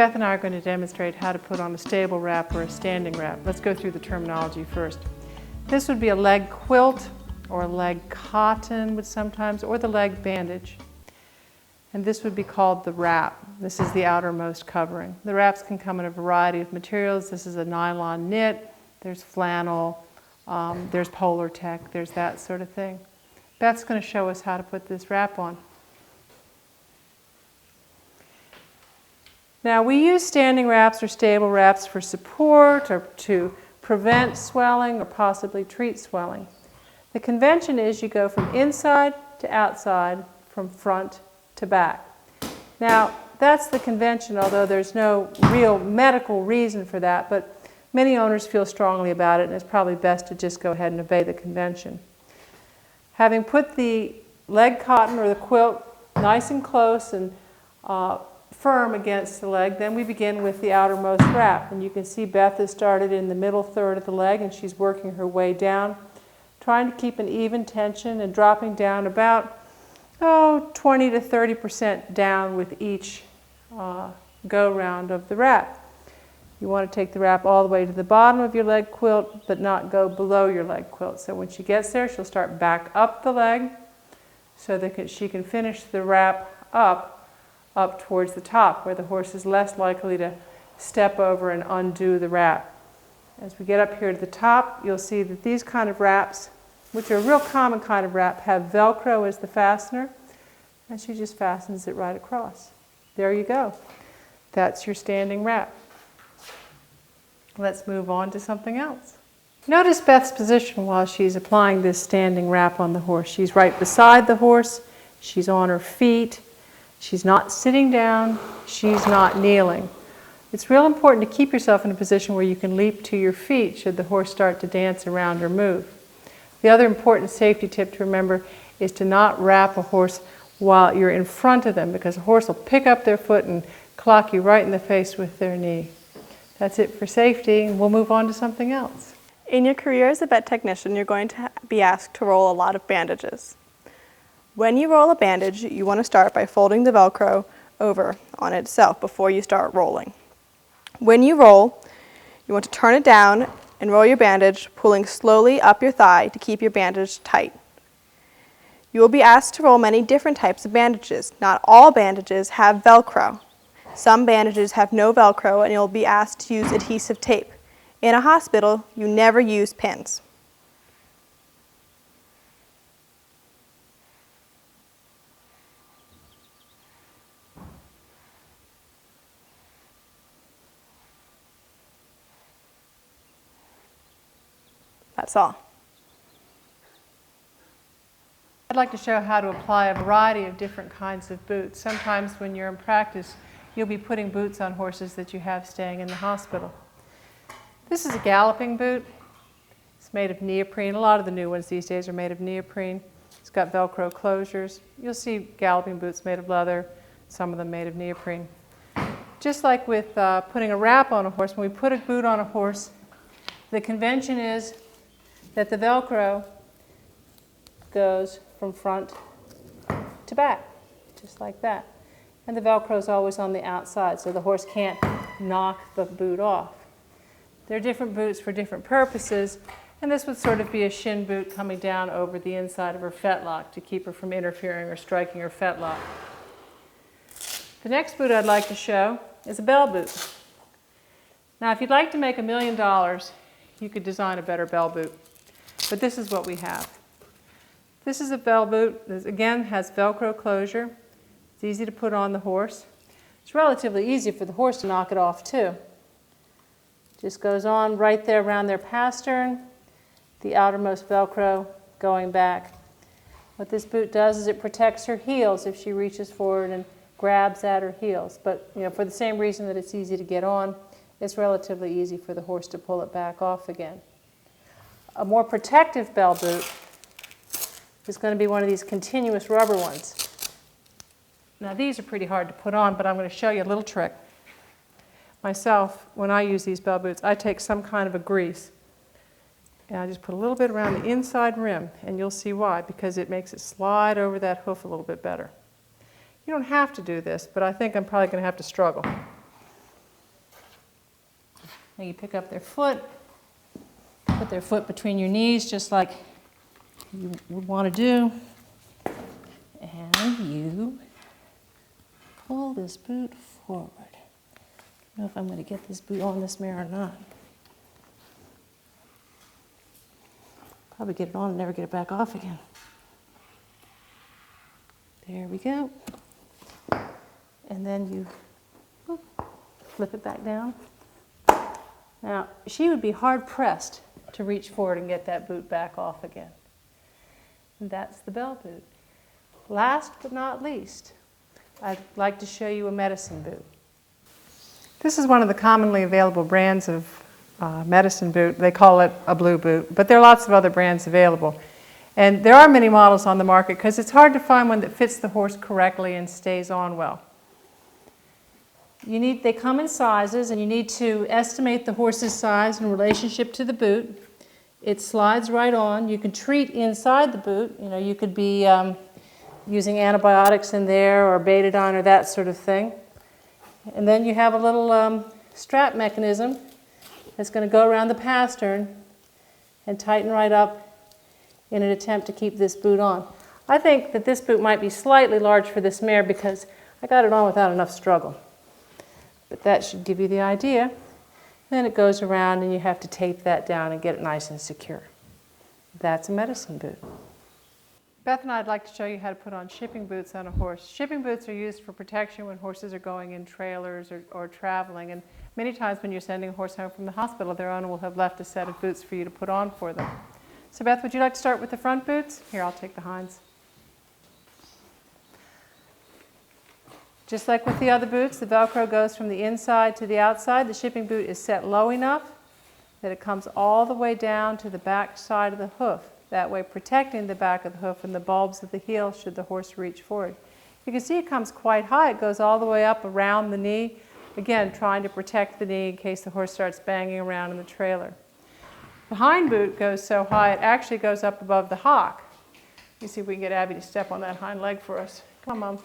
Beth and I are going to demonstrate how to put on a stable wrap or a standing wrap. Let's go through the terminology first. This would be a leg quilt or a leg cotton would sometimes, or the leg bandage. And this would be called the wrap. This is the outermost covering. The wraps can come in a variety of materials. This is a nylon knit, there's flannel, there's Polartec, there's that sort of thing. Beth's going to show us how to put this wrap on. Now we use standing wraps or stable wraps for support or to prevent swelling or possibly treat swelling. The convention is you go from inside to outside, from front to back. Now that's the convention, although there's no real medical reason for that, but many owners feel strongly about it, and it's probably best to just go ahead and obey the convention. Having put the leg cotton or the quilt nice and close and firm against the leg, then we begin with the outermost wrap. And you can see Beth has started in the middle third of the leg and she's working her way down, trying to keep an even tension and dropping down about 20 to 30% down with each go round of the wrap. You want to take the wrap all the way to the bottom of your leg quilt, but not go below your leg quilt. So when she gets there, she'll start back up the leg so that she can finish the wrap up towards the top, where the horse is less likely to step over and undo the wrap. As we get up here to the top, you'll see that these kind of wraps, which are a real common kind of wrap, have Velcro as the fastener, and she just fastens it right across. There you go. That's your standing wrap. Let's move on to something else. Notice Beth's position while she's applying this standing wrap on the horse. She's right beside the horse, she's on her feet, she's not sitting down, she's not kneeling. It's real important to keep yourself in a position where you can leap to your feet should the horse start to dance around or move. The other important safety tip to remember is to not wrap a horse while you're in front of them, because a horse will pick up their foot and clock you right in the face with their knee. That's it for safety, and we'll move on to something else. In your career as a vet technician, you're going to be asked to roll a lot of bandages. When you roll a bandage, you want to start by folding the Velcro over on itself before you start rolling. When you roll, you want to turn it down and roll your bandage, pulling slowly up your thigh to keep your bandage tight. You will be asked to roll many different types of bandages. Not all bandages have Velcro. Some bandages have no Velcro, and you'll be asked to use adhesive tape. In a hospital, you never use pins. That's all. I'd like to show how to apply a variety of different kinds of boots. Sometimes when you're in practice, you'll be putting boots on horses that you have staying in the hospital. This is a galloping boot. It's made of neoprene. A lot of the new ones these days are made of neoprene. It's got Velcro closures. You'll see galloping boots made of leather, some of them made of neoprene. Just like with putting a wrap on a horse, when we put a boot on a horse, the convention is that the Velcro goes from front to back, just like that. And the Velcro is always on the outside, so the horse can't knock the boot off. There are different boots for different purposes, and this would sort of be a shin boot coming down over the inside of her fetlock to keep her from interfering or striking her fetlock. The next boot I'd like to show is a bell boot. Now, if you'd like to make $1 million, you could design a better bell boot, but this is what we have. This is a bell boot. This, again, has Velcro closure. It's easy to put on the horse. It's relatively easy for the horse to knock it off, too. Just goes on right there around their pastern, the outermost Velcro going back. What this boot does is it protects her heels if she reaches forward and grabs at her heels. But for the same reason that it's easy to get on, it's relatively easy for the horse to pull it back off again. A more protective bell boot is going to be one of these continuous rubber ones. Now these are pretty hard to put on, but I'm going to show you a little trick. Myself, when I use these bell boots, I take some kind of a grease and I just put a little bit around the inside rim, and you'll see why, because it makes it slide over that hoof a little bit better. You don't have to do this, but I think I'm probably going to have to struggle. Now you pick up their foot, put their foot between your knees just like you would want to do, and you pull this boot forward. I don't know if I'm going to get this boot on this mare or not. Probably get it on and never get it back off again. There we go. And then you flip it back down. Now, she would be hard pressed to reach forward and get that boot back off again. And that's the bell boot. Last but not least, I'd like to show you a medicine boot. This is one of the commonly available brands of medicine boot. They call it a blue boot, but there are lots of other brands available. And there are many models on the market because it's hard to find one that fits the horse correctly and stays on well. They come in sizes, and you need to estimate the horse's size in relationship to the boot. It slides right on. You can treat inside the boot. You know, you could be using antibiotics in there or betadine or that sort of thing. And then you have a little strap mechanism that's going to go around the pastern and tighten right up in an attempt to keep this boot on. I think that this boot might be slightly large for this mare because I got it on without enough struggle. But that should give you the idea. Then it goes around and you have to tape that down and get it nice and secure. That's a medicine boot. Beth and I'd like to show you how to put on shipping boots on a horse. Shipping boots are used for protection when horses are going in trailers or traveling. And many times when you're sending a horse home from the hospital, their owner will have left a set of boots for you to put on for them. So Beth, would you like to start with the front boots? Here, I'll take the hinds. Just like with the other boots, the Velcro goes from the inside to the outside. The shipping boot is set low enough that it comes all the way down to the back side of the hoof, that way protecting the back of the hoof and the bulbs of the heel should the horse reach forward. You can see it comes quite high. It goes all the way up around the knee, again trying to protect the knee in case the horse starts banging around in the trailer. The hind boot goes so high it actually goes up above the hock. You see if we can get Abby to step on that hind leg for us. Come on, Mom.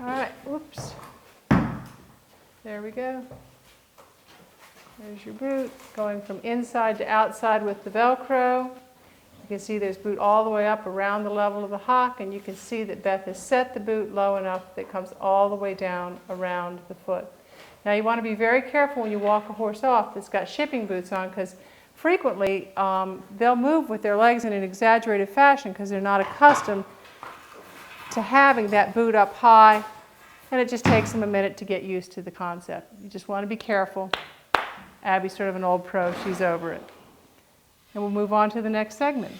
All right, whoops. There we go. There's your boot, going from inside to outside with the Velcro. You can see there's boot all the way up around the level of the hock, and you can see that Beth has set the boot low enough that it comes all the way down around the foot. Now you want to be very careful when you walk a horse off that's got shipping boots on, because frequently they'll move with their legs in an exaggerated fashion because they're not accustomed to having that boot up high, and it just takes them a minute to get used to the concept. You just want to be careful. Abby's sort of an old pro, she's over it. And we'll move on to the next segment.